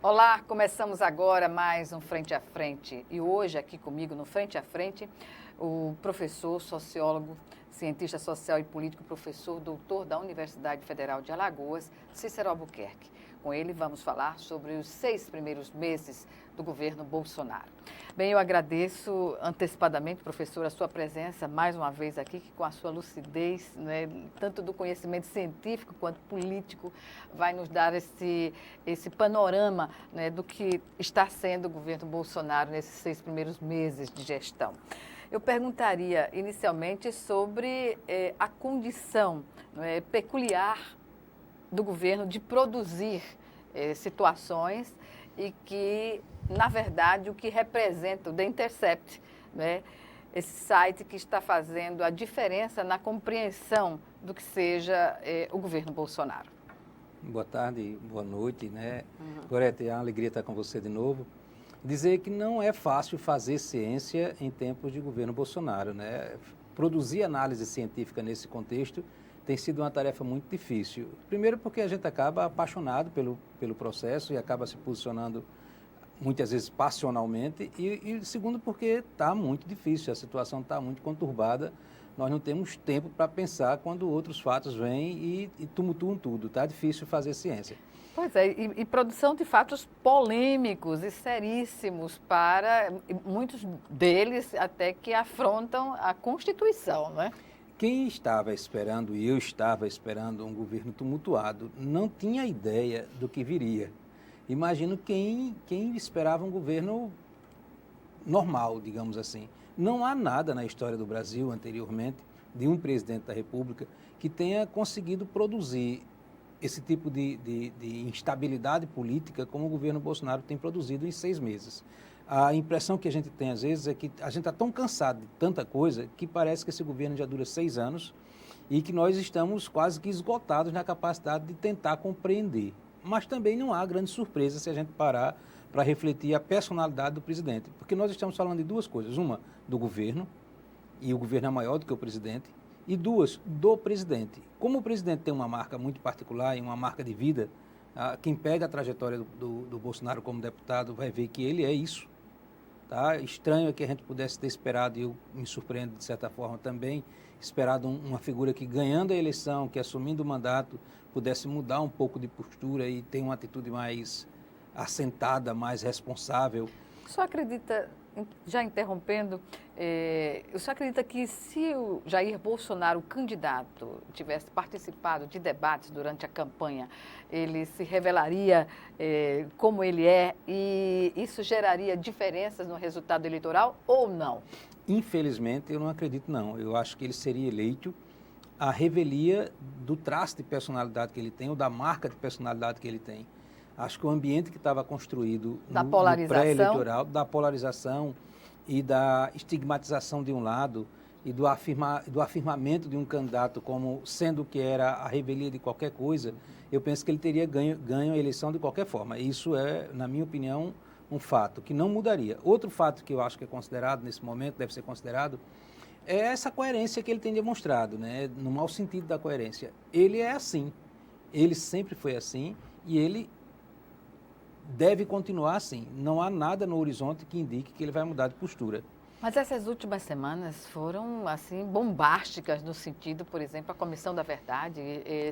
Olá, começamos agora mais um Frente a Frente. E hoje aqui comigo no Frente a Frente, o professor, sociólogo, cientista social e político, professor, doutor da Universidade Federal de Alagoas, Cícero Albuquerque. Com ele vamos falar sobre os 6 primeiros meses do governo Bolsonaro. Bem, eu agradeço antecipadamente, professor, a sua presença mais uma vez aqui, que com a sua lucidez, né, tanto do conhecimento científico quanto político, vai nos dar esse panorama, né, do que está sendo o governo Bolsonaro nesses 6 primeiros meses de gestão. Eu perguntaria inicialmente sobre a condição peculiar do governo de produzir situações e que, na verdade, o que representa o The Intercept, né, esse site que está fazendo a diferença na compreensão do que seja o governo Bolsonaro. Boa tarde, boa noite, né? Gorete, é uma alegria estar com você de novo. Dizer que não é fácil fazer ciência em tempos de governo Bolsonaro, né? Produzir análise científica nesse contexto tem sido uma tarefa muito difícil. Primeiro porque a gente acaba apaixonado pelo processo e acaba se posicionando muitas vezes passionalmente e segundo porque está muito difícil, a situação está muito conturbada, nós não temos tempo para pensar quando outros fatos vêm e tumultuam tudo, está difícil fazer ciência. Pois é, e produção de fatos polêmicos e seríssimos para muitos deles até que afrontam a Constituição, não é? Quem estava esperando, e eu estava esperando um governo tumultuado, não tinha ideia do que viria. Imagino quem esperava um governo normal, digamos assim. Não há nada na história do Brasil anteriormente de um presidente da República que tenha conseguido produzir esse tipo de instabilidade política como o governo Bolsonaro tem produzido em 6 meses. A impressão que a gente tem, às vezes, é que a gente está tão cansado de tanta coisa que parece que esse governo já dura 6 anos e que nós estamos quase que esgotados na capacidade de tentar compreender. Mas também não há grande surpresa se a gente parar para refletir a personalidade do presidente. Porque nós estamos falando de 2 coisas. Uma, do governo, e o governo é maior do que o presidente. E 2, do presidente. Como o presidente tem uma marca muito particular e uma marca de vida, quem pega a trajetória do Bolsonaro como deputado vai ver que ele é isso. Tá? Estranho é que a gente pudesse ter esperado, e eu me surpreendo de certa forma também, esperado uma figura que ganhando a eleição, que assumindo o mandato, pudesse mudar um pouco de postura e ter uma atitude mais assentada, mais responsável. O senhor acredita, já interrompendo, o senhor acredita que se o Jair Bolsonaro, o candidato, tivesse participado de debates durante a campanha, ele se revelaria como ele é e isso geraria diferenças no resultado eleitoral ou não? Infelizmente, eu não acredito não. Eu acho que ele seria eleito à revelia do traço de personalidade que ele tem ou da marca de personalidade que ele tem. Acho que o ambiente que estava construído no pré-eleitoral, da polarização e da estigmatização de um lado e do afirmamento de um candidato como sendo o que era a revelia de qualquer coisa, eu penso que ele teria ganho a eleição de qualquer forma. Isso é, na minha opinião, um fato que não mudaria. Outro fato que eu acho que é considerado nesse momento, deve ser considerado, é essa coerência que ele tem demonstrado, né? No mau sentido da coerência. Ele é assim, ele sempre foi assim e ele deve continuar assim. Não há nada no horizonte que indique que ele vai mudar de postura. Mas essas últimas semanas foram, assim, bombásticas no sentido, por exemplo, a Comissão da Verdade,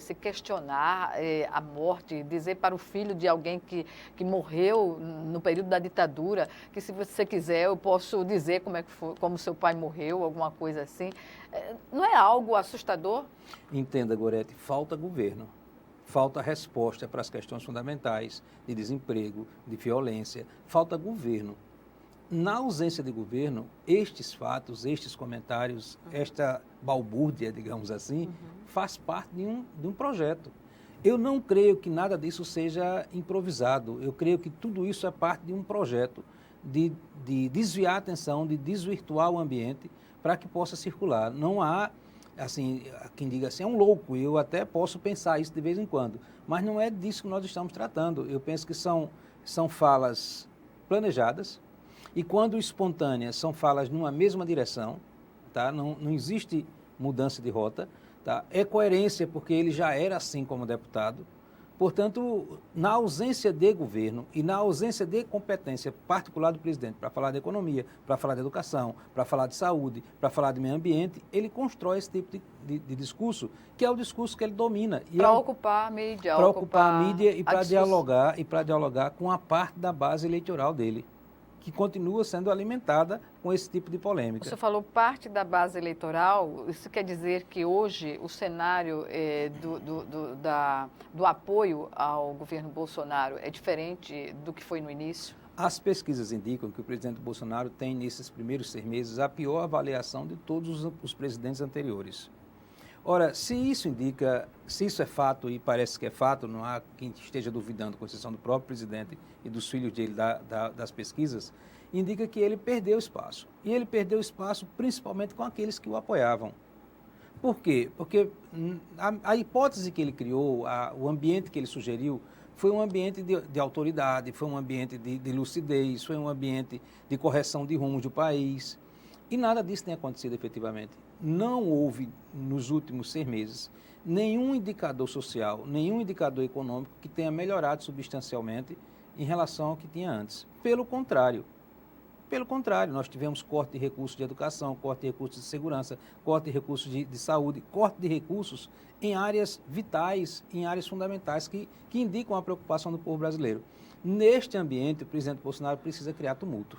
se questionar a morte, dizer para o filho de alguém que morreu no período da ditadura, que se você quiser eu posso dizer como é que foi, como seu pai morreu, alguma coisa assim. Não é algo assustador? Entenda, Gorete, falta governo. Falta resposta para as questões fundamentais de desemprego, de violência. Falta governo. Na ausência de governo, estes fatos, estes comentários, esta balbúrdia, digamos assim, faz parte de um projeto. Eu não creio que nada disso seja improvisado. Eu creio que tudo isso é parte de um projeto de desviar a atenção, de desvirtuar o ambiente para que possa circular. Não há, assim, quem diga assim, é um louco. Eu até posso pensar isso de vez em quando, mas não é disso que nós estamos tratando. Eu penso que são falas planejadas, e quando espontâneas são falas numa mesma direção, tá? Não existe mudança de rota, tá? É coerência porque ele já era assim como deputado, Portanto, na ausência de governo e na ausência de competência particular do presidente para falar de economia, para falar de educação, para falar de saúde, para falar de meio ambiente, ele constrói esse tipo de discurso, que é o discurso que ele domina. Para ocupar a mídia. Para ocupar a mídia e para dialogar com a parte da base eleitoral dele, que continua sendo alimentada com esse tipo de polêmica. Você falou parte da base eleitoral, isso quer dizer que hoje o cenário do apoio ao governo Bolsonaro é diferente do que foi no início? As pesquisas indicam que o presidente Bolsonaro tem, nesses primeiros 6 meses, a pior avaliação de todos os presidentes anteriores. Ora, se isso é fato, e parece que é fato, não há quem esteja duvidando, com exceção do próprio presidente e dos filhos dele das pesquisas, indica que ele perdeu espaço. E ele perdeu espaço principalmente com aqueles que o apoiavam. Por quê? Porque a hipótese que ele criou, o ambiente que ele sugeriu, foi um ambiente de autoridade, foi um ambiente de lucidez, foi um ambiente de correção de rumos do país. E nada disso tem acontecido efetivamente. Não houve, nos últimos 6 meses, nenhum indicador social, nenhum indicador econômico que tenha melhorado substancialmente em relação ao que tinha antes. Pelo contrário, nós tivemos corte de recursos de educação, corte de recursos de segurança, corte de recursos de saúde, corte de recursos em áreas vitais, em áreas fundamentais que indicam a preocupação do povo brasileiro. Neste ambiente, o presidente Bolsonaro precisa criar tumulto.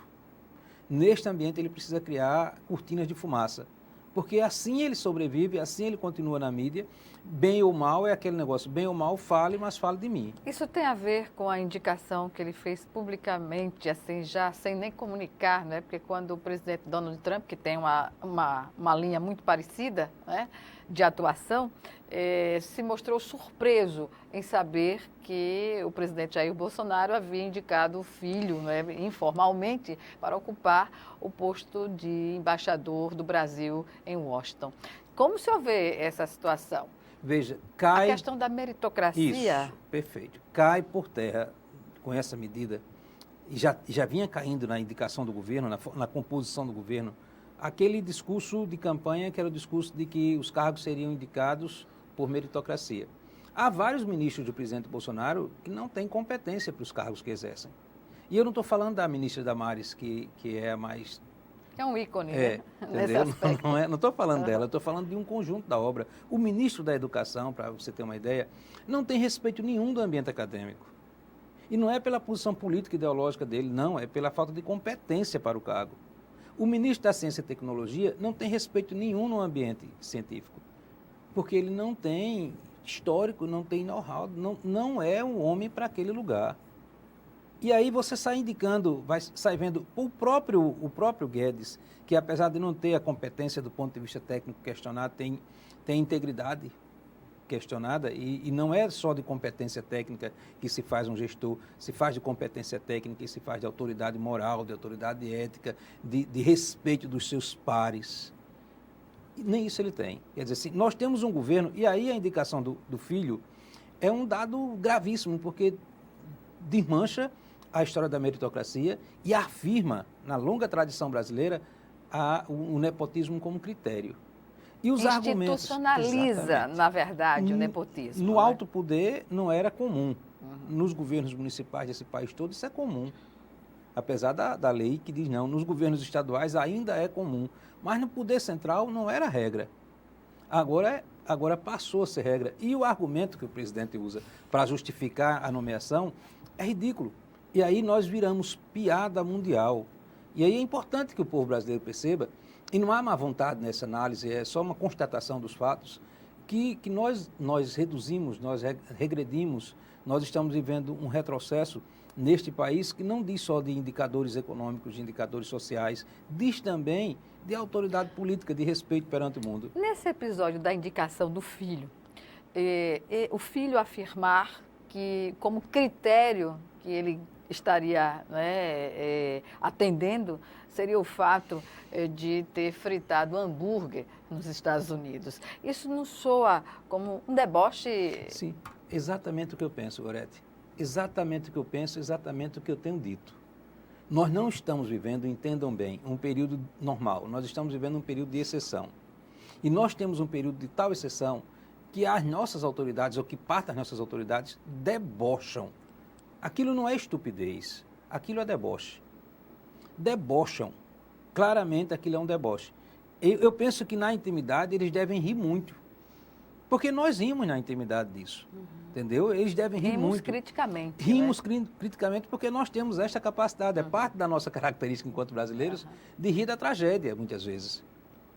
Neste ambiente, ele precisa criar cortinas de fumaça, porque assim ele sobrevive, assim ele continua na mídia. Bem ou mal é aquele negócio, bem ou mal fale, mas fale de mim. Isso tem a ver com a indicação que ele fez publicamente, assim, já sem nem comunicar, né? Porque quando o presidente Donald Trump, que tem uma linha muito parecida, né, de atuação, se mostrou surpreso em saber que o presidente Jair Bolsonaro havia indicado o filho, né, informalmente, para ocupar o posto de embaixador do Brasil em Washington. Como o senhor vê essa situação? Veja, cai... A questão da meritocracia... Isso, perfeito. Cai por terra com essa medida, e já vinha caindo na indicação do governo, na composição do governo, aquele discurso de campanha que era o discurso de que os cargos seriam indicados por meritocracia. Há vários ministros do presidente Bolsonaro que não têm competência para os cargos que exercem. E eu não estou falando da ministra Damares, que é a mais... É um ícone, né? Nesse aspecto. Não estou falando dela, estou falando de um conjunto da obra. O ministro da Educação, para você ter uma ideia, não tem respeito nenhum do ambiente acadêmico. E não é pela posição política e ideológica dele, não, é pela falta de competência para o cargo. O ministro da Ciência e Tecnologia não tem respeito nenhum no ambiente científico, porque ele não tem histórico, não tem know-how, não é um homem para aquele lugar. E aí você sai indicando, sai vendo o próprio Guedes, que apesar de não ter a competência do ponto de vista técnico questionado, tem integridade questionada, e não é só de competência técnica que se faz um gestor, se faz de competência técnica e se faz de autoridade moral, de autoridade ética, de respeito dos seus pares. E nem isso ele tem. Quer dizer assim, nós temos um governo, e aí a indicação do filho é um dado gravíssimo, porque desmancha a história da meritocracia e afirma, na longa tradição brasileira, o nepotismo como critério. E os institucionaliza, na verdade, o nepotismo. No alto poder não era comum. Nos governos municipais desse país todo isso é comum. Apesar da lei que diz não, nos governos estaduais ainda é comum. Mas no poder central não era regra. Agora passou a ser regra. E o argumento que o presidente usa para justificar a nomeação é ridículo. E aí nós viramos piada mundial. E aí é importante que o povo brasileiro perceba, e não há má vontade nessa análise, é só uma constatação dos fatos, que nós reduzimos, nós regredimos, nós estamos vivendo um retrocesso neste país que não diz só de indicadores econômicos, de indicadores sociais, diz também de autoridade política, de respeito perante o mundo. Nesse episódio da indicação do filho, o filho afirmar que, como critério que ele estaria, né, atendendo, seria o fato de ter fritado hambúrguer nos Estados Unidos. Isso não soa como um deboche? Sim, exatamente o que eu penso, Gorete. Exatamente o que eu penso, exatamente o que eu tenho dito. Nós não estamos vivendo, entendam bem, um período normal. Nós estamos vivendo um período de exceção. E nós temos um período de tal exceção que as nossas autoridades, ou que parte das nossas autoridades, debocham. Aquilo não é estupidez, aquilo é deboche. Debocham. Claramente aquilo é um deboche. Eu penso que na intimidade eles devem rir muito. Porque nós rimos na intimidade disso. Entendeu? Eles devem rir muito. Criticamente. Rimos criticamente porque nós temos esta capacidade. É parte da nossa característica enquanto brasileiros de rir da tragédia, muitas vezes.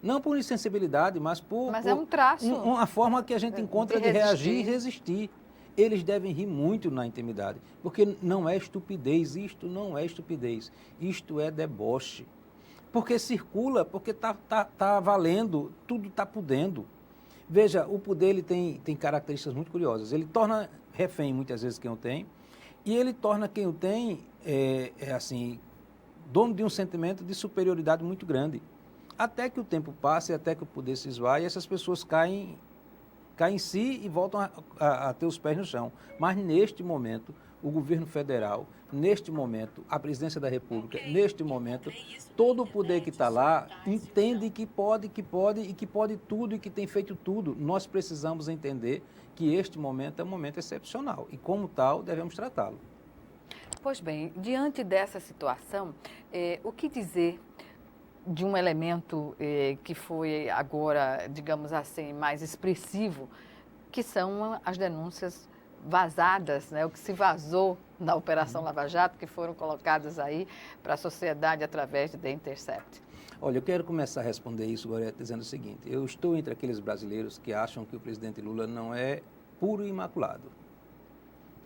Não por insensibilidade, mas por... Mas é um traço. Uma forma que a gente encontra de reagir e resistir. Eles devem rir muito na intimidade. Porque não é estupidez. Isto não é estupidez. Isto é deboche. Porque circula, porque tá valendo, tudo está podendo. Veja, o poder ele tem características muito curiosas. Ele torna refém, muitas vezes, quem o tem, e ele torna quem o tem, assim, dono de um sentimento de superioridade muito grande. Até que o tempo passe, até que o poder se esvai, essas pessoas caem em si e voltam a ter os pés no chão. Mas, neste momento, o governo federal, neste momento, a presidência da República, neste momento, todo o poder que está lá entende que pode tudo e que tem feito tudo. Nós precisamos entender que este momento é um momento excepcional e, como tal, devemos tratá-lo. Pois bem, diante dessa situação, o que dizer de um elemento que foi agora, digamos assim, mais expressivo, que são as denúncias vazadas, né, o que se vazou na Operação Lava Jato, que foram colocadas aí para a sociedade através de The Intercept? Olha, eu quero começar a responder isso, Gorete, dizendo o seguinte: eu estou entre aqueles brasileiros que acham que o presidente Lula não é puro e imaculado.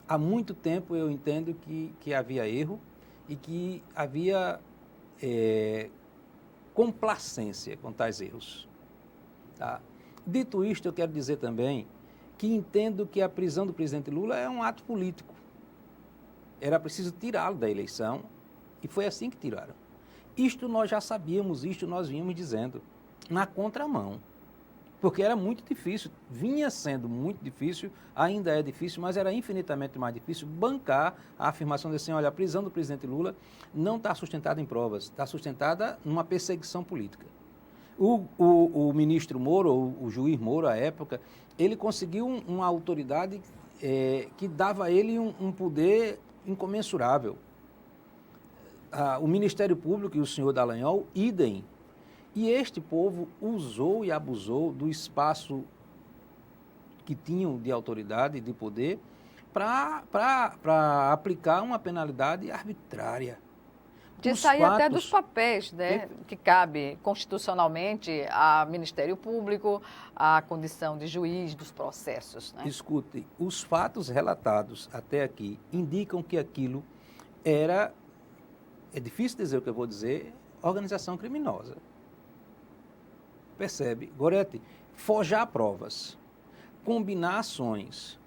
Há muito tempo eu entendo que havia erro e que havia complacência com tais erros. Tá? Dito isto, eu quero dizer também que entendo que a prisão do presidente Lula é um ato político. Era preciso tirá-lo da eleição e foi assim que tiraram. Isto nós já sabíamos, isto nós vínhamos dizendo, na contramão. Porque era muito difícil, vinha sendo muito difícil, ainda é difícil, mas era infinitamente mais difícil bancar a afirmação de assim, olha, a prisão do presidente Lula não está sustentada em provas, está sustentada numa perseguição política. O ministro Moro, o juiz Moro, à época, ele conseguiu uma autoridade que dava a ele um poder incomensurável. O Ministério Público e o senhor Dallagnol, idem. E este povo usou e abusou do espaço que tinham de autoridade e de poder para aplicar uma penalidade arbitrária. De sair até dos papéis, né, que cabe constitucionalmente ao Ministério Público, à condição de juiz dos processos. Né? Escute, os fatos relatados até aqui indicam que aquilo era, é difícil dizer o que eu vou dizer, organização criminosa. Percebe? Gorete, forjar provas, combinar ações,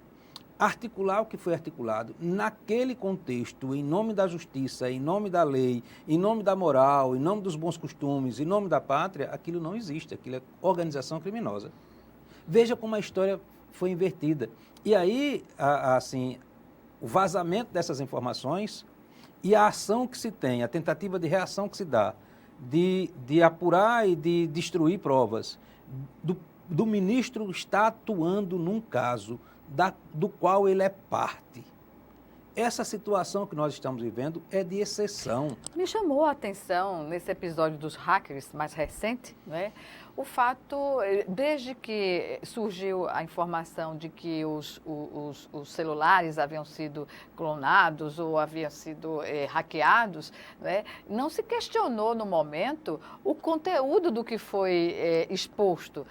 articular o que foi articulado naquele contexto, em nome da justiça, em nome da lei, em nome da moral, em nome dos bons costumes, em nome da pátria, aquilo não existe, aquilo é organização criminosa. Veja como a história foi invertida. E aí, assim, o vazamento dessas informações e a ação que se tem, a tentativa de reação que se dá, de apurar e de destruir provas, do ministro está atuando num caso do qual ele é parte. Essa situação que nós estamos vivendo é de exceção. Me chamou a atenção, nesse episódio dos hackers mais recente, né, o fato, desde que surgiu a informação de que os celulares haviam sido clonados ou haviam sido hackeados, né, não se questionou no momento o conteúdo do que foi exposto.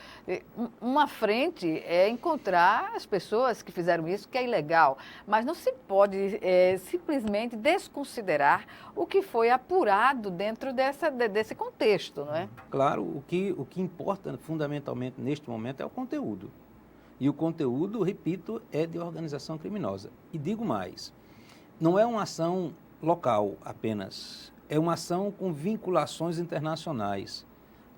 Uma frente é encontrar as pessoas que fizeram isso, que é ilegal, mas não se pode simplesmente desconsiderar o que foi apurado dentro desse contexto, não é? Claro, o que importa fundamentalmente neste momento é o conteúdo. E o conteúdo, repito, é de organização criminosa. E digo mais, não é uma ação local apenas, é uma ação com vinculações internacionais.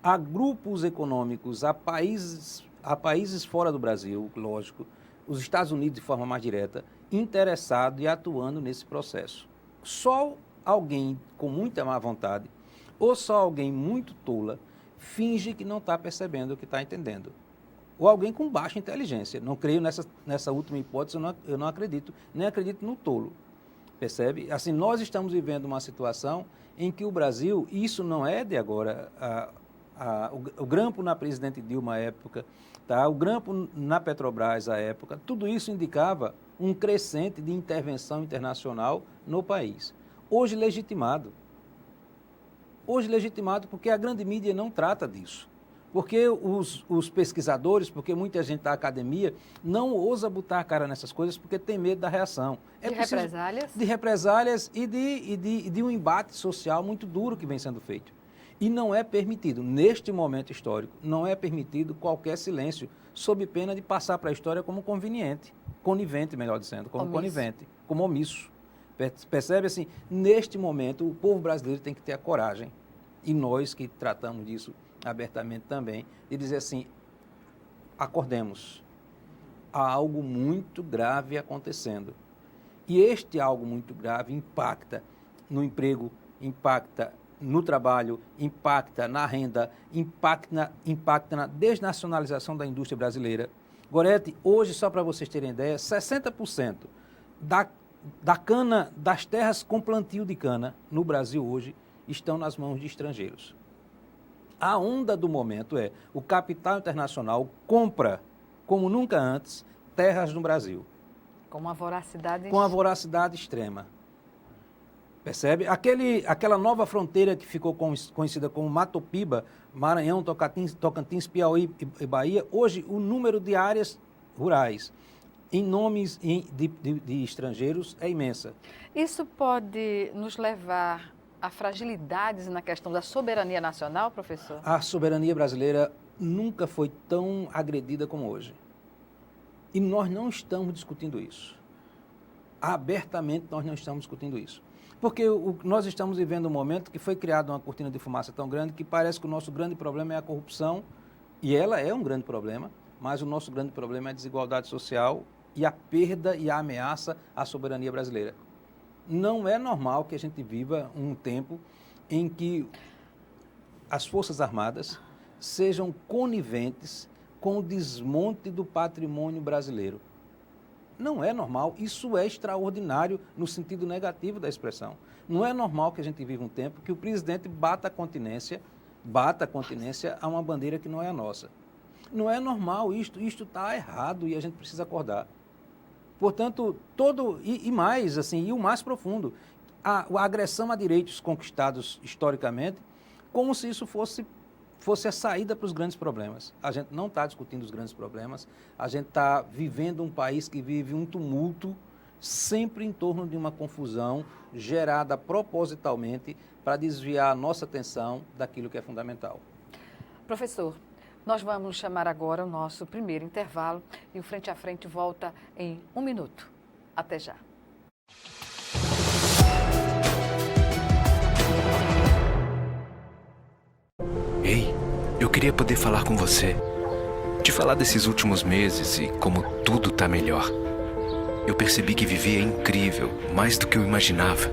Há grupos econômicos, há países fora do Brasil, lógico, os Estados Unidos de forma mais direta, interessado e atuando nesse processo. Só alguém com muita má vontade ou só alguém muito tola finge que não está percebendo o que está entendendo. ou alguém com baixa inteligência. Não creio nessa última hipótese, eu não acredito, nem acredito no tolo. Percebe? Assim, nós estamos vivendo uma situação em que o Brasil, e isso não é de agora, o grampo na presidente Dilma à época, tá? O grampo na Petrobras à época, tudo isso indicava um crescente de intervenção internacional no país. Hoje legitimado. Hoje legitimado porque a grande mídia não trata disso. Porque os pesquisadores, porque muita gente da academia não ousa botar a cara nessas coisas porque tem medo da reação. Represálias? De represálias e de um embate social muito duro que vem sendo feito. E não é permitido, neste momento histórico, não é permitido qualquer silêncio, sob pena de passar para a história como conivente, melhor dizendo, como conivente, como omisso. Percebe assim, neste momento o povo brasileiro tem que ter a coragem, e nós que tratamos disso abertamente também, de dizer assim, acordemos, há algo muito grave acontecendo. E este algo muito grave impacta no emprego, impacta no trabalho, impacta na renda, impacta na desnacionalização da indústria brasileira. Gorete, hoje, só para vocês terem ideia, 60% da cana, das terras com plantio de cana no Brasil hoje, estão nas mãos de estrangeiros. A onda do momento é o capital internacional compra, como nunca antes, terras no Brasil. Com uma voracidade... Com uma voracidade extrema. Percebe? Aquela nova fronteira que ficou conhecida como Mato Piba, Maranhão, Tocantins, Piauí e Bahia, hoje o número de áreas rurais em nomes de estrangeiros é imensa. Isso pode nos levar a fragilidades na questão da soberania nacional, professor? A soberania brasileira nunca foi tão agredida como hoje. E nós não estamos discutindo isso. Abertamente nós não estamos discutindo isso. Porque nós estamos vivendo um momento que foi criada uma cortina de fumaça tão grande que parece que o nosso grande problema é a corrupção, e ela é um grande problema, mas o nosso grande problema é a desigualdade social e a perda e a ameaça à soberania brasileira. Não é normal que a gente viva um tempo em que as Forças Armadas sejam coniventes com o desmonte do patrimônio brasileiro. Não é normal, isso é extraordinário no sentido negativo da expressão. Não é normal que a gente viva um tempo que o presidente bata a continência a uma bandeira que não é a nossa. Não é normal isto está errado e a gente precisa acordar. Portanto, e mais, assim, e o mais profundo, a agressão a direitos conquistados historicamente, como se isso fosse a saída para os grandes problemas. A gente não está discutindo os grandes problemas, a gente está vivendo um país que vive um tumulto, sempre em torno de uma confusão gerada propositalmente para desviar a nossa atenção daquilo que é fundamental. Professor, nós vamos chamar agora o nosso primeiro intervalo e o Frente a Frente volta em 1 minuto. Até já. Ei, eu queria poder falar com você. Te falar desses últimos meses e como tudo tá melhor. Eu percebi que viver é incrível, mais do que eu imaginava.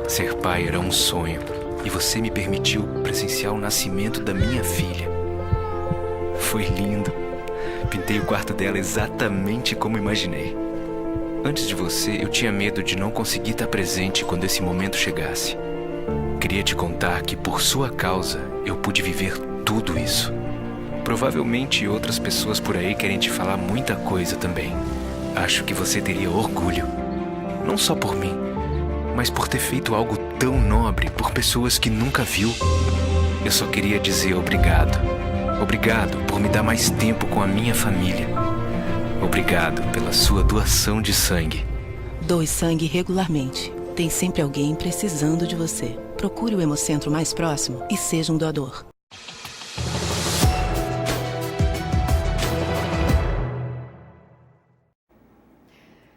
Ser pai era um sonho e você me permitiu presenciar o nascimento da minha filha. Foi lindo. Pintei o quarto dela exatamente como imaginei. Antes de você, eu tinha medo de não conseguir estar presente quando esse momento chegasse. Queria te contar que, por sua causa, eu pude viver tudo isso. Provavelmente outras pessoas por aí querem te falar muita coisa também. Acho que você teria orgulho. Não só por mim, mas por ter feito algo tão nobre por pessoas que nunca viu. Eu só queria dizer obrigado. Obrigado por me dar mais tempo com a minha família. Obrigado pela sua doação de sangue. Doe sangue regularmente. Tem sempre alguém precisando de você. Procure o Hemocentro mais próximo e seja um doador.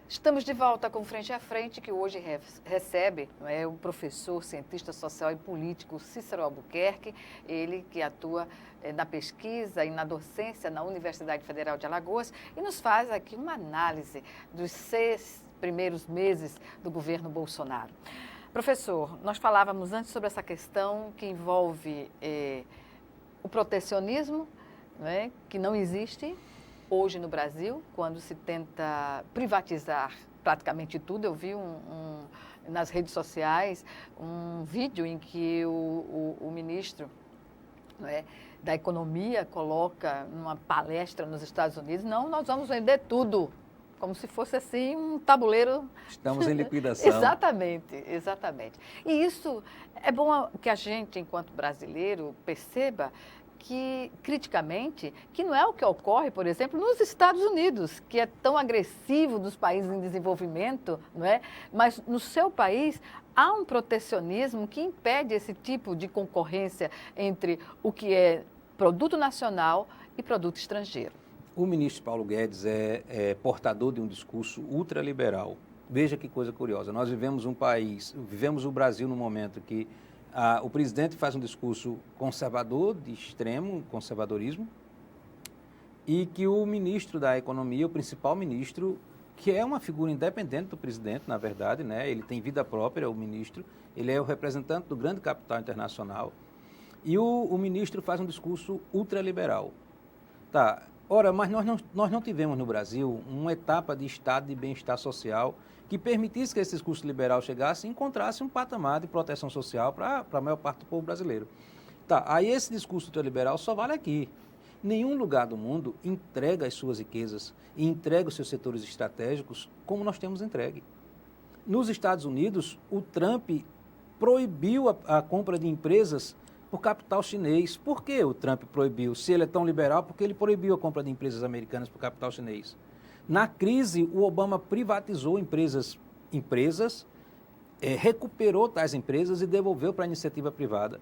Estamos de volta com Frente a Frente, que hoje recebe o professor, cientista social e político Cícero Albuquerque, ele que atua na pesquisa e na docência na Universidade Federal de Alagoas e nos faz aqui uma análise dos 6 primeiros meses do governo Bolsonaro. Professor, nós falávamos antes sobre essa questão que envolve o protecionismo, que não existe, hoje no Brasil, quando se tenta privatizar praticamente tudo. Eu vi nas redes sociais um vídeo em que o ministro, não é, da Economia coloca numa palestra nos Estados Unidos: não, nós vamos vender tudo, como se fosse assim um tabuleiro. Estamos em liquidação. Exatamente, exatamente. E isso é bom que a gente, enquanto brasileiro, perceba que, criticamente, que não é o que ocorre, por exemplo, nos Estados Unidos, que é tão agressivo dos países em desenvolvimento, não é? Mas no seu país há um protecionismo que impede esse tipo de concorrência entre o que é produto nacional e produto estrangeiro. O ministro Paulo Guedes é portador de um discurso ultraliberal. Veja que coisa curiosa. Nós vivemos o Brasil num momento que o presidente faz um discurso conservador, de extremo conservadorismo, e que o ministro da Economia, o principal ministro, que é uma figura independente do presidente, na verdade, né? Ele tem vida própria, o ministro, ele é o representante do grande capital internacional, e o ministro faz um discurso ultraliberal. Tá. Ora, mas nós não tivemos no Brasil uma etapa de estado de bem-estar social que permitisse que esse discurso liberal chegasse e encontrasse um patamar de proteção social para a maior parte do povo brasileiro. Tá, aí esse discurso ultraliberal só vale aqui. Nenhum lugar do mundo entrega as suas riquezas e entrega os seus setores estratégicos como nós temos entregue. Nos Estados Unidos, o Trump proibiu a compra de empresas por capital chinês. Por que o Trump proibiu? Se ele é tão liberal, porque ele proibiu a compra de empresas americanas por capital chinês. Na crise, o Obama privatizou empresas, recuperou tais empresas e devolveu para a iniciativa privada.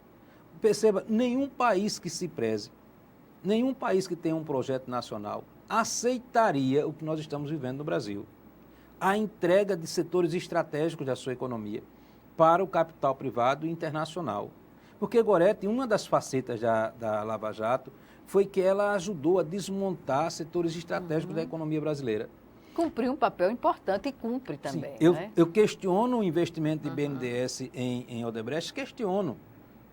Perceba, nenhum país que se preze, nenhum país que tenha um projeto nacional aceitaria o que nós estamos vivendo no Brasil. A entrega de setores estratégicos da sua economia para o capital privado e internacional. Porque Gorete, uma das facetas da Lava Jato, foi que ela ajudou a desmontar setores estratégicos da economia brasileira. Cumpriu um papel importante e cumpre também. Sim, né? eu questiono o investimento de BNDES em Odebrecht, questiono.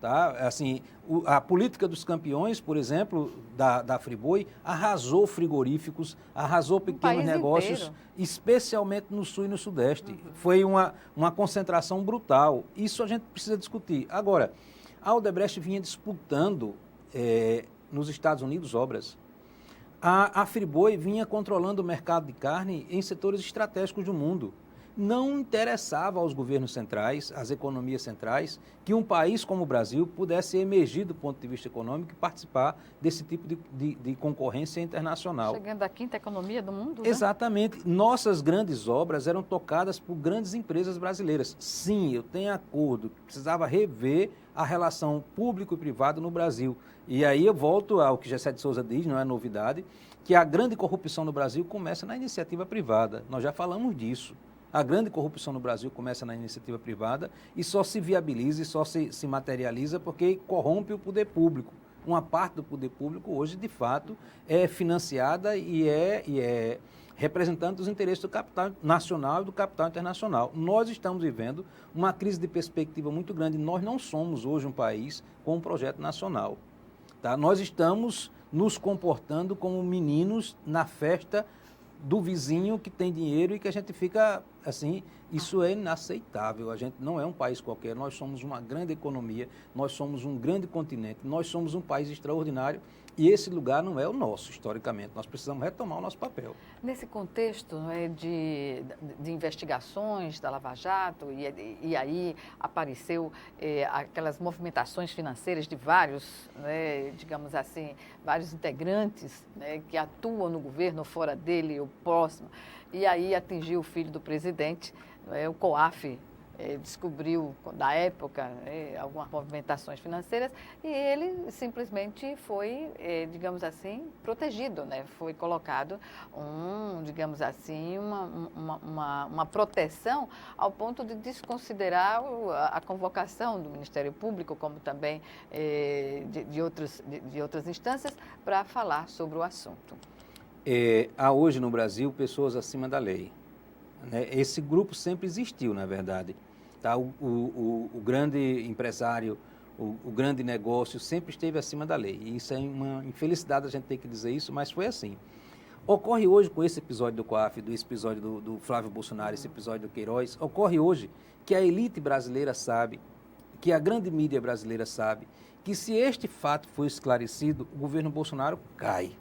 Tá? Assim, a política dos campeões, por exemplo, da Friboi, arrasou frigoríficos, arrasou pequenos negócios, inteiro. Especialmente no Sul e no Sudeste. Foi uma concentração brutal. Isso a gente precisa discutir. Agora, a Odebrecht vinha disputando nos Estados Unidos obras. A Friboi vinha controlando o mercado de carne em setores estratégicos do mundo. Não interessava aos governos centrais, às economias centrais, que um país como o Brasil pudesse emergir do ponto de vista econômico e participar desse tipo de concorrência internacional. Chegando à quinta economia do mundo, Exatamente. Né? Nossas grandes obras eram tocadas por grandes empresas brasileiras. Sim, eu tenho acordo, precisava rever a relação público e privado no Brasil. E aí eu volto ao que Gessé de Souza diz, não é novidade, que a grande corrupção no Brasil começa na iniciativa privada. Nós já falamos disso. A grande corrupção no Brasil começa na iniciativa privada e só se viabiliza e só se materializa porque corrompe o poder público. Uma parte do poder público hoje, de fato, é financiada e é representante dos interesses do capital nacional e do capital internacional. Nós estamos vivendo uma crise de perspectiva muito grande. Nós não somos hoje um país com um projeto nacional. Tá? Nós estamos nos comportando como meninos na festa do vizinho que tem dinheiro e que a gente fica assim, isso é inaceitável. A gente não é um país qualquer, nós somos uma grande economia, nós somos um grande continente, nós somos um país extraordinário e esse lugar não é o nosso, historicamente. Nós precisamos retomar o nosso papel. Nesse contexto de investigações da Lava Jato, e aí apareceu aquelas movimentações financeiras de vários, digamos assim, vários integrantes que atuam no governo, ou fora dele, ou próximo, e aí atingiu o filho do presidente, o COAF, descobriu, da época, algumas movimentações financeiras e ele simplesmente foi, digamos assim, protegido, Foi colocado, digamos assim, uma proteção ao ponto de desconsiderar a convocação do Ministério Público, como também de outras instâncias, para falar sobre o assunto. Há hoje no Brasil pessoas acima da lei. Esse grupo sempre existiu, na verdade. Tá? O grande empresário, o grande negócio sempre esteve acima da lei. E isso é uma infelicidade a gente ter que dizer isso, mas foi assim. Ocorre hoje com esse episódio do COAF, do episódio do Flávio Bolsonaro, esse episódio do Queiroz, ocorre hoje que a elite brasileira sabe, que a grande mídia brasileira sabe, que se este fato for esclarecido, o governo Bolsonaro cai.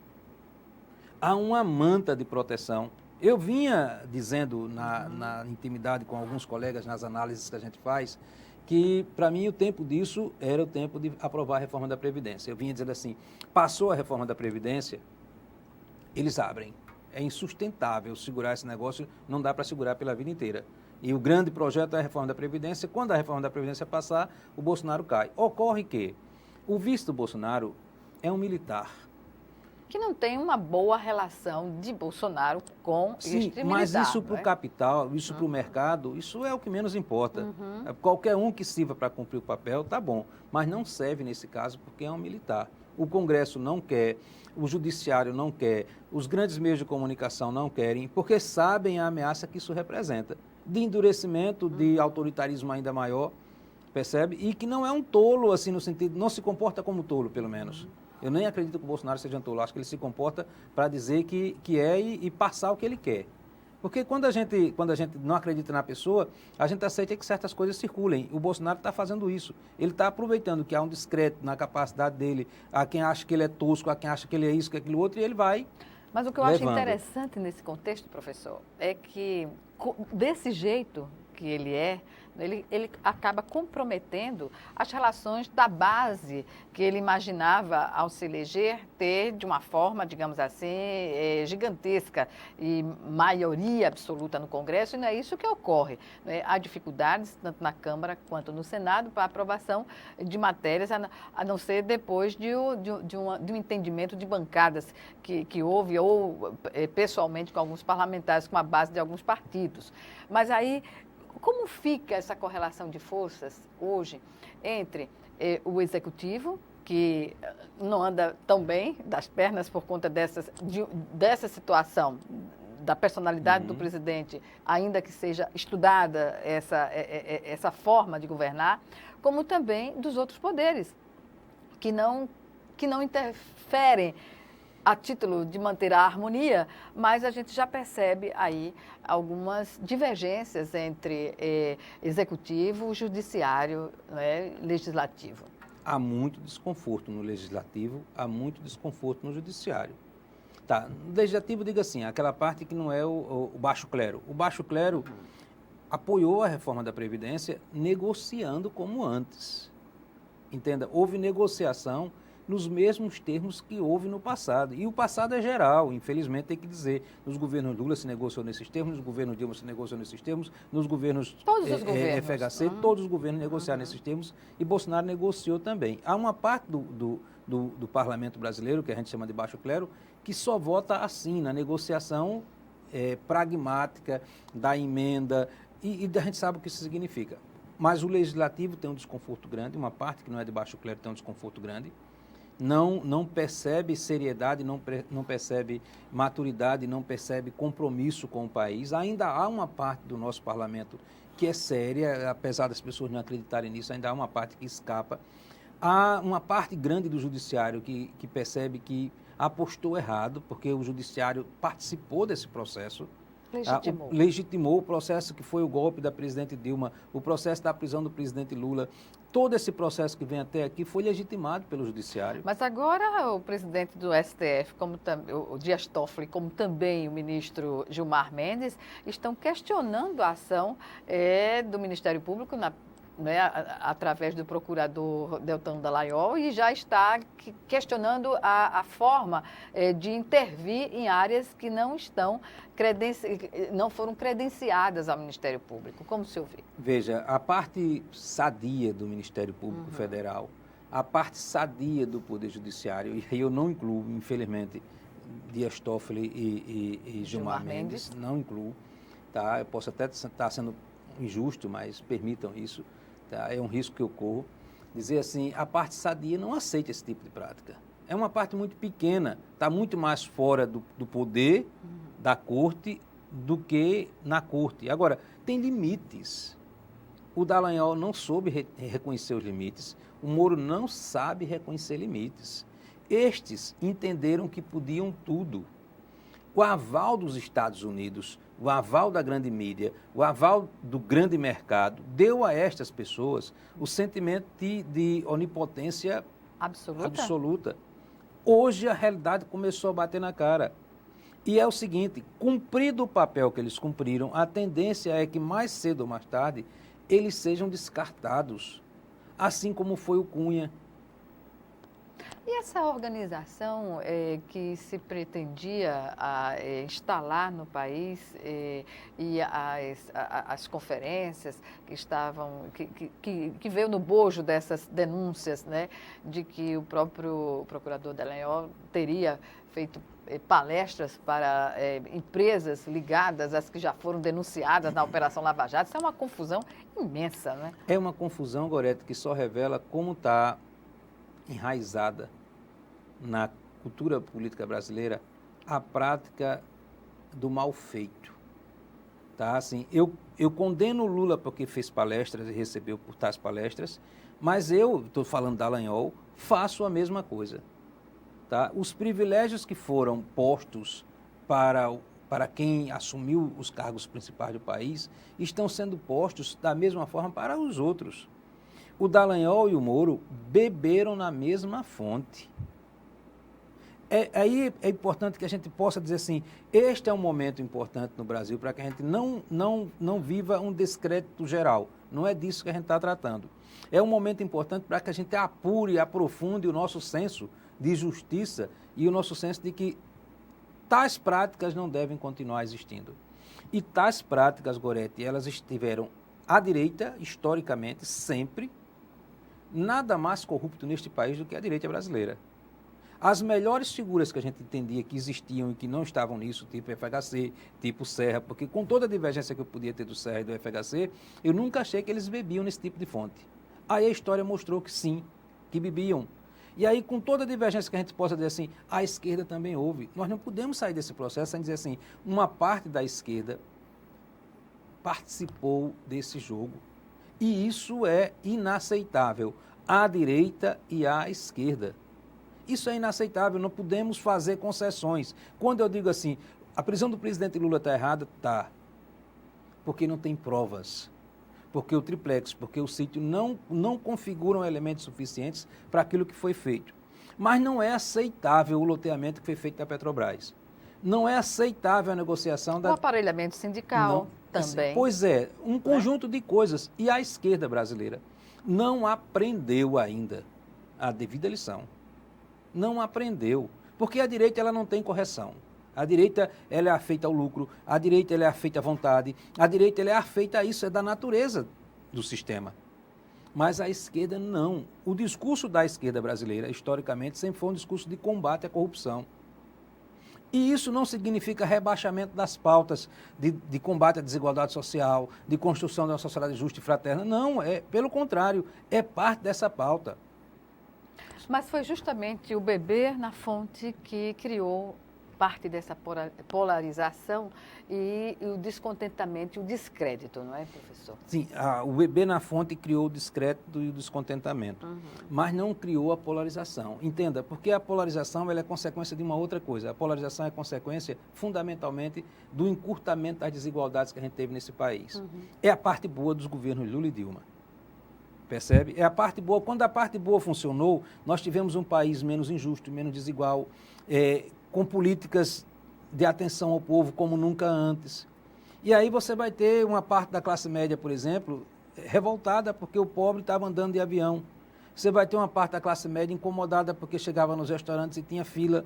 Há uma manta de proteção. Eu vinha dizendo na intimidade com alguns colegas, nas análises que a gente faz, que, para mim, o tempo disso era o tempo de aprovar a reforma da Previdência. Eu vinha dizendo assim, passou a reforma da Previdência, eles abrem. É insustentável segurar esse negócio, não dá para segurar pela vida inteira. E o grande projeto é a reforma da Previdência. Quando a reforma da Previdência passar, o Bolsonaro cai. Ocorre que o vice do Bolsonaro é um militar. Que não tem uma boa relação de Bolsonaro com Sim, este militar. mas isso para o não é? capital, isso para o mercado, isso é o que menos importa. Qualquer um que sirva para cumprir o papel, tá bom. Mas não serve nesse caso porque é um militar. O Congresso não quer, o Judiciário não quer, os grandes meios de comunicação não querem, porque sabem a ameaça que isso representa. De endurecimento, de autoritarismo ainda maior, percebe? E que não é um tolo, assim, no sentido, não se comporta como tolo, pelo menos. Eu nem acredito que o Bolsonaro seja um tolo, acho que ele se comporta para dizer que é e passar o que ele quer. Porque quando a gente não acredita na pessoa, a gente aceita que certas coisas circulem. O Bolsonaro está fazendo isso. Ele está aproveitando que há um descrédito na capacidade dele, a quem acha que ele é tosco, a quem acha que ele é isso, que é aquilo outro, e ele vai. Mas o que eu acho interessante nesse contexto, professor, é que desse jeito que ele é, ele acaba comprometendo as relações da base que ele imaginava, ao se eleger, ter de uma forma, digamos assim, gigantesca e maioria absoluta no Congresso, e não é isso que ocorre. Né? Há dificuldades, tanto na Câmara quanto no Senado, para a aprovação de matérias, a não ser depois de um entendimento de bancadas que houve, ou pessoalmente com alguns parlamentares, com a base de alguns partidos. Mas aí, como fica essa correlação de forças hoje entre o Executivo, que não anda tão bem das pernas por conta dessa situação, da personalidade do presidente, ainda que seja estudada essa forma de governar, como também dos outros poderes, que não interferem a título de manter a harmonia, mas a gente já percebe aí algumas divergências entre executivo, judiciário, né, legislativo. Há muito desconforto no legislativo, há muito desconforto no judiciário. Tá, no legislativo, diga assim, aquela parte que não é o baixo clero. O baixo clero apoiou a reforma da Previdência negociando como antes. Entenda, houve negociação nos mesmos termos que houve no passado. E o passado é geral, infelizmente tem que dizer. Nos governos Lula se negociou nesses termos, nos governos Dilma se negociou nesses termos, nos governos FHC, todos os governos negociaram nesses termos e Bolsonaro negociou também. Há uma parte do parlamento brasileiro, que a gente chama de baixo clero, que só vota assim, na negociação pragmática da emenda, e a gente sabe o que isso significa. Mas o legislativo tem um desconforto grande, uma parte que não é de baixo clero tem um desconforto grande, não percebe seriedade, não percebe maturidade, não percebe compromisso com o país. Ainda há uma parte do nosso parlamento que é séria, apesar das pessoas não acreditarem nisso, ainda há uma parte que escapa. Há uma parte grande do judiciário que percebe que apostou errado, porque o judiciário participou desse processo. Legitimou o processo que foi o golpe da presidente Dilma, o processo da prisão do presidente Lula. Todo esse processo que vem até aqui foi legitimado pelo judiciário. Mas agora o presidente do STF, o Dias Toffoli, como também o ministro Gilmar Mendes, estão questionando a ação do Ministério Público através do procurador Deltan Dallagnol, e já está questionando a forma de intervir em áreas que não foram credenciadas ao Ministério Público. Como o senhor vê? Veja, a parte sadia do Ministério Público Federal, a parte sadia do Poder Judiciário, e eu não incluo, infelizmente, Dias Toffoli e Gilmar Mendes, não incluo, tá? Eu posso até estar sendo injusto, mas permitam isso. É um risco que eu corro, dizer assim, a parte sadia não aceita esse tipo de prática. É uma parte muito pequena, está muito mais fora do poder da corte do que na corte. Agora, tem limites. O Dallagnol não soube reconhecer os limites, o Moro não sabe reconhecer limites. Estes entenderam que podiam tudo. o aval dos Estados Unidos, o aval da grande mídia, o aval do grande mercado, deu a estas pessoas o sentimento de onipotência absoluta. Hoje a realidade começou a bater na cara. E é o seguinte, cumprido o papel que eles cumpriram, a tendência é que mais cedo ou mais tarde eles sejam descartados, assim como foi o Cunha. E essa organização que se pretendia instalar no país e as conferências que estavam, que veio no bojo dessas denúncias, né, de que o próprio procurador Dallagnol teria feito palestras para empresas ligadas às que já foram denunciadas na Operação Lava Jato, isso é uma confusão imensa, né? É uma confusão, Gorete, que só revela como está enraizada na cultura política brasileira a prática do mal feito. Tá? Assim, eu condeno o Lula porque fez palestras e recebeu por tais palestras, mas eu, estou falando da Dallagnol, faço a mesma coisa. Tá? Os privilégios que foram postos para quem assumiu os cargos principais do país estão sendo postos da mesma forma para os outros. O Dallagnol e o Moro beberam na mesma fonte. Aí é importante que a gente possa dizer assim, este é um momento importante no Brasil para que a gente não viva um descrédito geral. Não é disso que a gente está tratando. É um momento importante para que a gente apure e aprofunde o nosso senso de justiça e o nosso senso de que tais práticas não devem continuar existindo. E tais práticas, Gorete, elas estiveram à direita, historicamente, sempre. Nada mais corrupto neste país do que a direita brasileira. As melhores figuras que a gente entendia que existiam e que não estavam nisso, tipo FHC, tipo Serra, porque com toda a divergência que eu podia ter do Serra e do FHC, eu nunca achei que eles bebiam nesse tipo de fonte. Aí a história mostrou que sim, que bebiam. E aí, com toda a divergência que a gente possa dizer assim, a esquerda também houve. Nós não podemos sair desse processo sem dizer assim, uma parte da esquerda participou desse jogo. E isso é inaceitável, à direita e à esquerda. Isso é inaceitável, não podemos fazer concessões. Quando eu digo assim, a prisão do presidente Lula está errada, está. Porque não tem provas. Porque o triplex, porque o sítio não configuram elementos suficientes para aquilo que foi feito. Mas não é aceitável o loteamento que foi feito da Petrobras. Não é aceitável a negociação O aparelhamento sindical também. Pois é, um conjunto de coisas. E a esquerda brasileira não aprendeu ainda a devida lição. Não aprendeu. Porque a direita ela não tem correção. A direita ela é afeita ao lucro, a direita ela é afeita à vontade, a direita ela é afeita a isso, é da natureza do sistema. Mas a esquerda não. O discurso da esquerda brasileira, historicamente, sempre foi um discurso de combate à corrupção. E isso não significa rebaixamento das pautas de combate à desigualdade social, de construção de uma sociedade justa e fraterna. Não, pelo contrário, é parte dessa pauta. Mas foi justamente o beber na fonte que criou parte dessa polarização e o descontentamento e o descrédito, não é, professor? Sim, o beber na fonte criou o descrédito e o descontentamento, mas não criou a polarização. Entenda, porque a polarização ela é consequência de uma outra coisa. A polarização é consequência, fundamentalmente, do encurtamento das desigualdades que a gente teve nesse país. É a parte boa dos governos Lula e Dilma. Percebe? É a parte boa. Quando a parte boa funcionou, nós tivemos um país menos injusto, menos desigual, com políticas de atenção ao povo como nunca antes. E aí você vai ter uma parte da classe média, por exemplo, revoltada porque o pobre estava andando de avião. Você vai ter uma parte da classe média incomodada porque chegava nos restaurantes e tinha fila,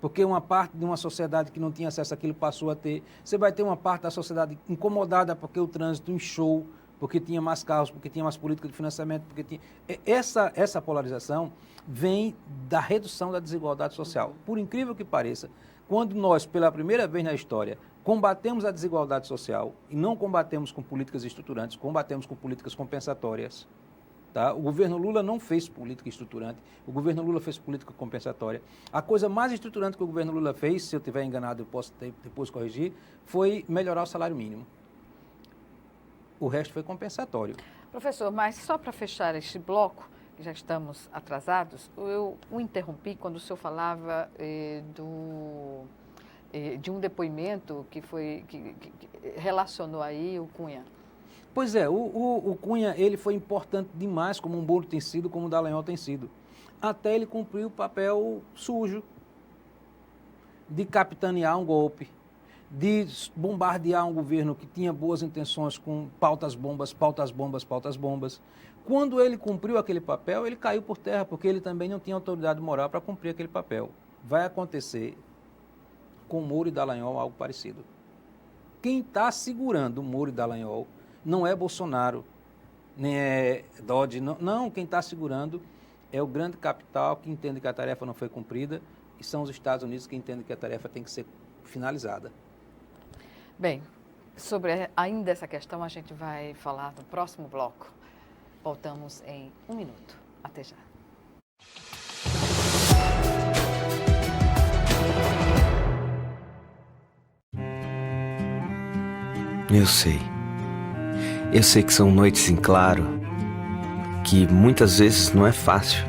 porque uma parte de uma sociedade que não tinha acesso àquilo passou a ter. Você vai ter uma parte da sociedade incomodada porque o trânsito inchou, porque tinha mais carros, porque tinha mais política de financiamento, porque tinha... Essa polarização vem da redução da desigualdade social. Por incrível que pareça, quando nós, pela primeira vez na história, combatemos a desigualdade social, e não combatemos com políticas estruturantes, combatemos com políticas compensatórias. Tá? O governo Lula não fez política estruturante, o governo Lula fez política compensatória. A coisa mais estruturante que o governo Lula fez, se eu estiver enganado eu posso depois corrigir, foi melhorar o salário mínimo. O resto foi compensatório. Professor, mas só para fechar este bloco, que já estamos atrasados, eu o interrompi quando o senhor falava de um depoimento que relacionou aí o Cunha. Pois é, o Cunha ele foi importante demais, como o Moro tem sido, como o Dallagnol tem sido, até ele cumprir o papel sujo de capitanear um golpe, de bombardear um governo que tinha boas intenções com pautas bombas, pautas bombas, pautas bombas. Quando ele cumpriu aquele papel, ele caiu por terra, porque ele também não tinha autoridade moral para cumprir aquele papel. Vai acontecer com Moro e Dallagnol algo parecido. Quem está segurando Moro e Dallagnol não é Bolsonaro, nem é Dodge, não, quem está segurando é o grande capital que entende que a tarefa não foi cumprida e são os Estados Unidos que entendem que a tarefa tem que ser finalizada. Bem, sobre ainda essa questão a gente vai falar no próximo bloco. Voltamos em 1 minuto. Até já. Eu sei que são noites em claro, que muitas vezes não é fácil,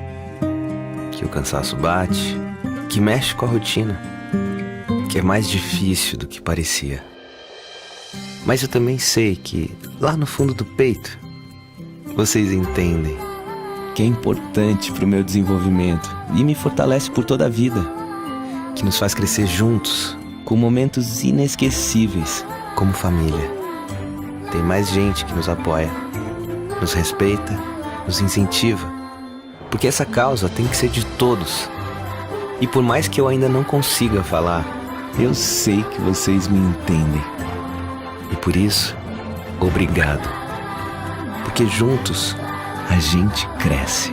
que o cansaço bate, que mexe com a rotina, que é mais difícil do que parecia. Mas eu também sei que, lá no fundo do peito, vocês entendem que é importante para o meu desenvolvimento e me fortalece por toda a vida, que nos faz crescer juntos, com momentos inesquecíveis, como família. Tem mais gente que nos apoia, nos respeita, nos incentiva, porque essa causa tem que ser de todos. E por mais que eu ainda não consiga falar, eu sei que vocês me entendem. E por isso, obrigado. Porque juntos a gente cresce.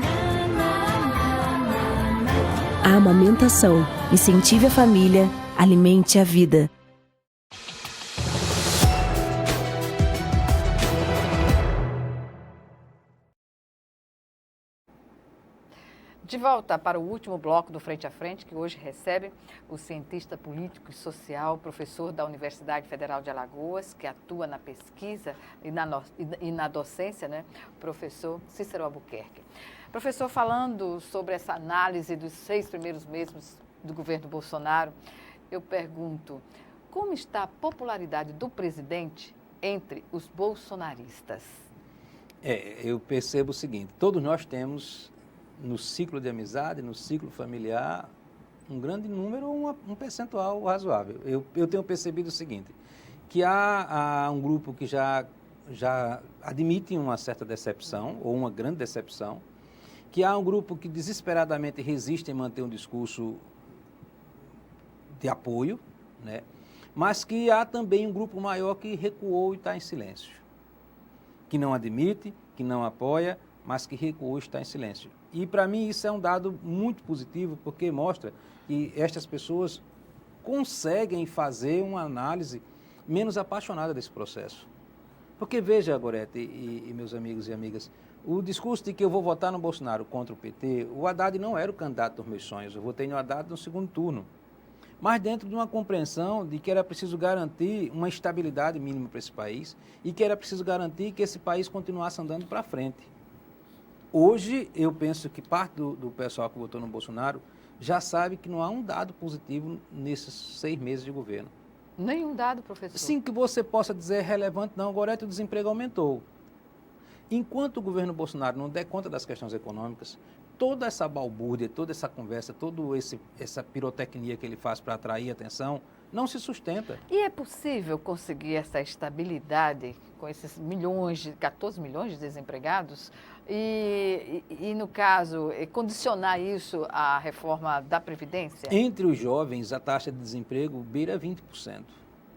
A amamentação. Incentive a família, alimente a vida. De volta para o último bloco do Frente a Frente, que hoje recebe o cientista político e social, professor da Universidade Federal de Alagoas, que atua na pesquisa e na docência, né? Professor Cícero Albuquerque. Professor, falando sobre essa análise dos 6 primeiros meses do governo Bolsonaro, eu pergunto, como está a popularidade do presidente entre os bolsonaristas? Eu percebo o seguinte, todos nós temos no ciclo de amizade, no ciclo familiar, um grande número, um percentual razoável. Eu tenho percebido o seguinte, que há um grupo que já admite uma certa decepção, ou uma grande decepção, que há um grupo que desesperadamente resiste em manter um discurso de apoio, né? Mas que há também um grupo maior que recuou e está em silêncio, que não admite, que não apoia, mas que recuou e está em silêncio. E, para mim, isso é um dado muito positivo, porque mostra que estas pessoas conseguem fazer uma análise menos apaixonada desse processo. Porque, veja, Gorete e meus amigos e amigas, o discurso de que eu vou votar no Bolsonaro contra o PT, o Haddad não era o candidato dos meus sonhos, eu votei no Haddad no segundo turno. Mas dentro de uma compreensão de que era preciso garantir uma estabilidade mínima para esse país e que era preciso garantir que esse país continuasse andando para frente. Hoje, eu penso que parte do pessoal que votou no Bolsonaro já sabe que não há um dado positivo nesses 6 meses de governo. Nenhum dado, professor? Sim, que você possa dizer relevante, não. Agora o desemprego aumentou. Enquanto o governo Bolsonaro não der conta das questões econômicas, toda essa balbúrdia, toda essa conversa, toda essa pirotecnia que ele faz para atrair atenção, não se sustenta. E é possível conseguir essa estabilidade com esses 14 milhões de desempregados e no caso, condicionar isso à reforma da Previdência? Entre os jovens, a taxa de desemprego beira 20%.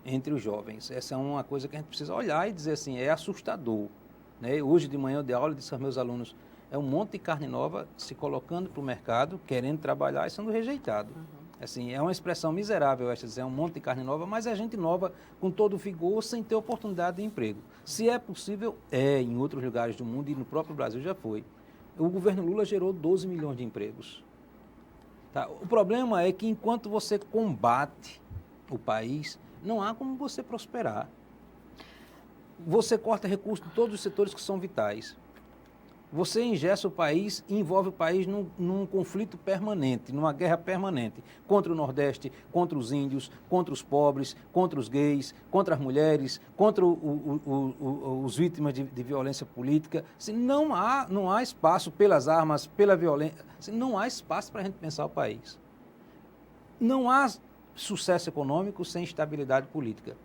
Entre os jovens. Essa é uma coisa que a gente precisa olhar e dizer assim, é assustador. Né? Hoje de manhã eu dei aula e disse aos meus alunos, é um monte de carne nova se colocando para o mercado, querendo trabalhar e sendo rejeitado. Assim, é uma expressão miserável essa, dizer, é um monte de carne nova, mas é gente nova com todo vigor, sem ter oportunidade de emprego. Se é possível, em outros lugares do mundo e no próprio Brasil já foi. O governo Lula gerou 12 milhões de empregos. Tá? O problema é que enquanto você combate o país, não há como você prosperar. Você corta recursos de todos os setores que são vitais. você engessa o país e envolve o país num conflito permanente, numa guerra permanente, contra o Nordeste, contra os índios, contra os pobres, contra os gays, contra as mulheres, contra os vítimas de violência política. Assim, não há espaço pelas armas, pela violência, assim, não há espaço para a gente pensar o país. Não há sucesso econômico sem estabilidade política.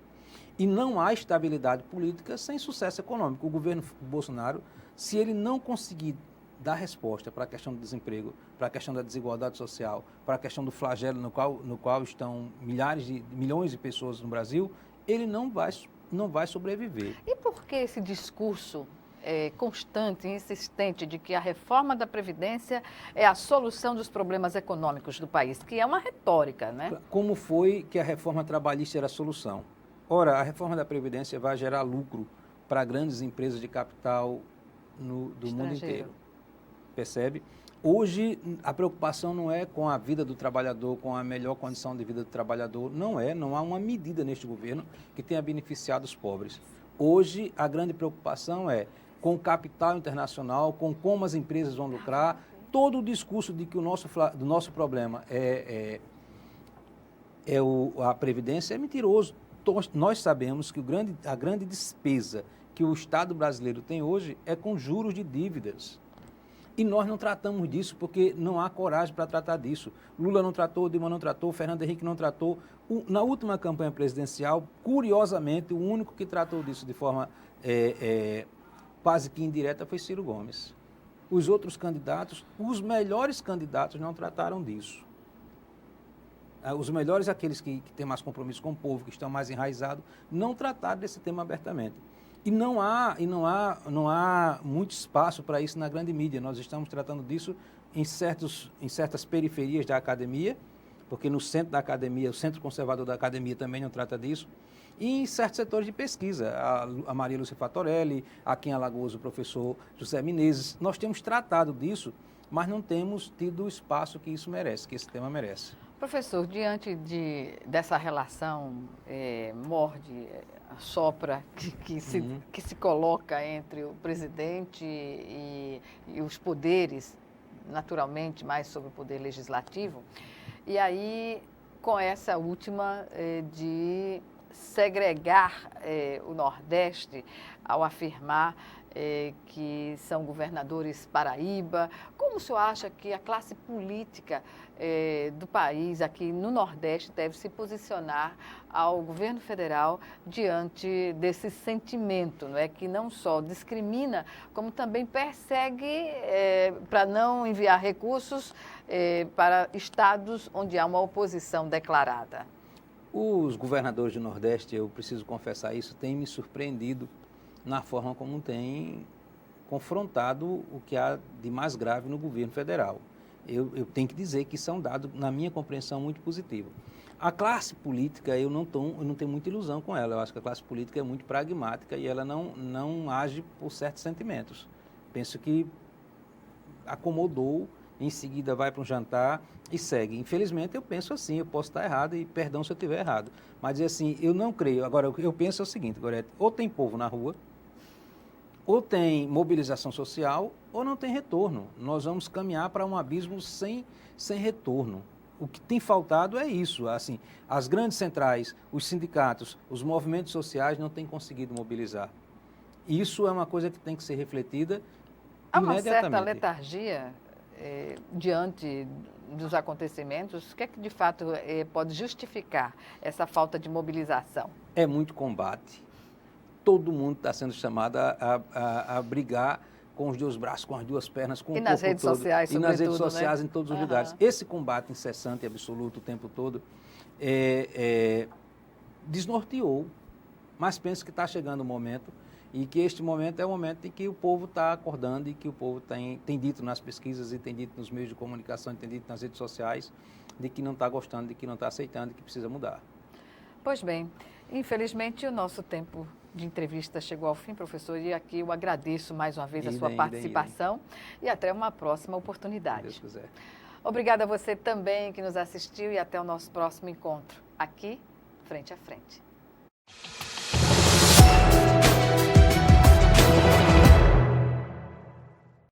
E não há estabilidade política sem sucesso econômico. O governo Bolsonaro, se ele não conseguir dar resposta para a questão do desemprego, para a questão da desigualdade social, para a questão do flagelo no qual estão milhões de pessoas no Brasil, ele não vai sobreviver. E por que esse discurso constante e insistente de que a reforma da Previdência é a solução dos problemas econômicos do país, que é uma retórica, né? Como foi que a reforma trabalhista era a solução? Ora, a reforma da Previdência vai gerar lucro para grandes empresas de capital do mundo inteiro. Percebe? Hoje, a preocupação não é com a vida do trabalhador, com a melhor condição de vida do trabalhador. Não há uma medida neste governo que tenha beneficiado os pobres. Hoje, a grande preocupação é com o capital internacional, com como as empresas vão lucrar. Todo o discurso de que o nosso problema a Previdência é mentiroso. Nós sabemos que a grande despesa que o Estado brasileiro tem hoje é com juros de dívidas. E nós não tratamos disso porque não há coragem para tratar disso. Lula não tratou, Dilma não tratou, Fernando Henrique não tratou. Na última campanha presidencial, curiosamente, o único que tratou disso de forma quase que indireta foi Ciro Gomes. Os outros candidatos, os melhores candidatos não trataram disso. Os melhores, aqueles que têm mais compromisso com o povo, que estão mais enraizados, não trataram desse tema abertamente. E não há muito espaço para isso na grande mídia. Nós estamos tratando disso em certas periferias da academia, porque no centro da academia, o centro conservador da academia também não trata disso, e em certos setores de pesquisa. A Maria Lúcia Fatorelli, aqui em Alagoas o professor José Menezes. Nós temos tratado disso, mas não temos tido o espaço que isso merece, que esse tema merece. Professor, diante dessa relação morde-sopra que se coloca entre o presidente e os poderes, naturalmente mais sobre o poder legislativo, e aí com essa última de segregar o Nordeste ao afirmar que são governadores Paraíba. Como o senhor acha que a classe política do país, aqui no Nordeste, deve se posicionar ao governo federal diante desse sentimento, não é, que não só discrimina, como também persegue para não enviar recursos para estados onde há uma oposição declarada? Os governadores do Nordeste, eu preciso confessar isso, têm me surpreendido na forma como tem confrontado o que há de mais grave no governo federal. Eu tenho que dizer que isso é um dado, na minha compreensão, muito positivo. A classe política, eu não tenho muita ilusão com ela. Eu acho que a classe política é muito pragmática e ela não age por certos sentimentos. Penso que acomodou, em seguida vai para um jantar e segue. Infelizmente, eu penso assim, eu posso estar errado e perdão se eu estiver errado. Mas, assim, eu não creio. Agora, o que eu penso é o seguinte, Gorete, ou tem povo na rua, ou tem mobilização social, ou não tem retorno. Nós vamos caminhar para um abismo sem retorno. O que tem faltado é isso. Assim, as grandes centrais, os sindicatos, os movimentos sociais não têm conseguido mobilizar. Isso é uma coisa que tem que ser refletida imediatamente. Há uma certa letargia diante dos acontecimentos. O que é que, de fato, pode justificar essa falta de mobilização? É muito combate. Todo mundo está sendo chamado a brigar com os dois braços, com as duas pernas, com o corpo todo. E nas redes sociais, sobretudo, e nas redes sociais, né? em todos os lugares. Esse combate incessante e absoluto o tempo todo desnorteou. Mas penso que está chegando o momento e que este momento é o momento em que o povo está acordando e que o povo tem dito nas pesquisas e tem dito nos meios de comunicação, tem dito nas redes sociais, de que não está gostando, de que não está aceitando e que precisa mudar. Pois bem, infelizmente o nosso tempo de entrevista chegou ao fim, professor, e aqui eu agradeço mais uma vez a sua participação e até uma próxima oportunidade. Se Deus quiser. Obrigada a você também que nos assistiu e até o nosso próximo encontro aqui, Frente a Frente.